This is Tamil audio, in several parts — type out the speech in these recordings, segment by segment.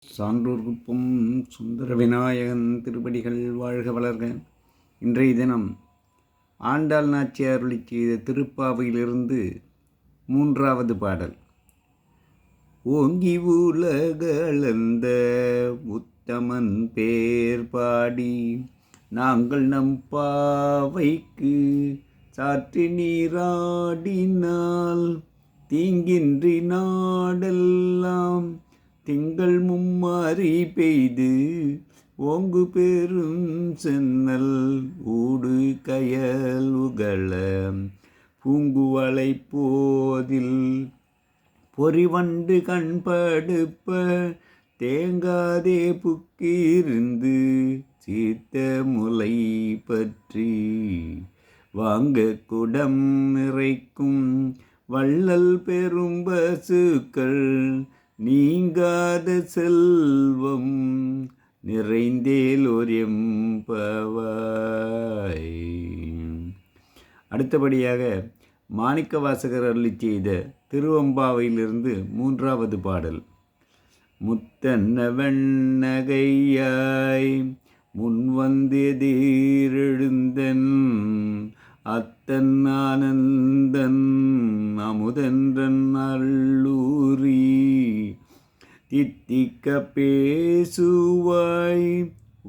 சான்றோர்குப்பம் சுந்தர விநாயகன் திருப்படிகள் வாழ்க வளர்க. இன்றைய தினம் ஆண்டாள் நாச்சியார் அருளிச் செய்த திருப்பாவையிலிருந்து 3வது பாடல். ஓங்கி உலகளந்த உத்தமன் பேர் பாடி நாங்கள் நம் பாவைக்கு சாற்றி நீராடினால் தீங்கின்றி நாடெல்லாம் திங்கள் மும்மாரி பெய்து ஓங்கு பெரும் சென்னல் ஊடு கயல் உகள பூங்குவளை போதில் பொறிவண்டு கண்படுப்ப தேங்காதே புக்கிருந்து சீத்த முலை பற்றி வாங்க குடம் நிறைக்கும் வள்ளல் பெரும் பசுக்கள் நீங்காத செல்வம் நிறைந்தேலோர் எம்பவாய். அடுத்தபடியாக மாணிக்கவாசகர் அருளிச் செய்த திருவெம்பாவையிலிருந்து 3வது பாடல். முத்தன்ன வெண்ணகையாய் முன்வந்தெதிரெழுந்தன் அத்தன் ஆனந்தன் அமுதன்றன் அள்ளூரி தித்திக்க பேசுவாய்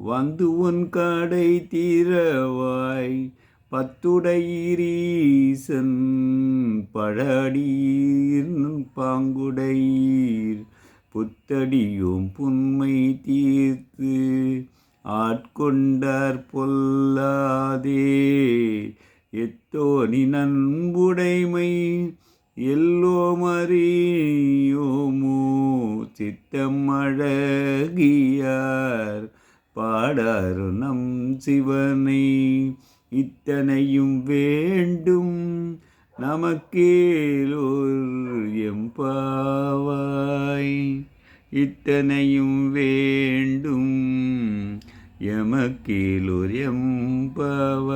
வந்து உன் கடை தீரவாய் பத்துடையீரீசன் பழடீர் பாங்குடையீர் புத்தடியும் புன்மை தீர்த்து ஆட்கொண்டார் பொல்லாதே எத்தோனி நண்புடைமை எல்லோம் அறியோமோ சித்தம் அழகியார் பாடாரு நம் சிவனை இத்தனையும் வேண்டும் நமக்கேலோர் எம்பாவாய். இத்தனையும் வேண்டும் எமக்கேலோர் எம்பாவாய்.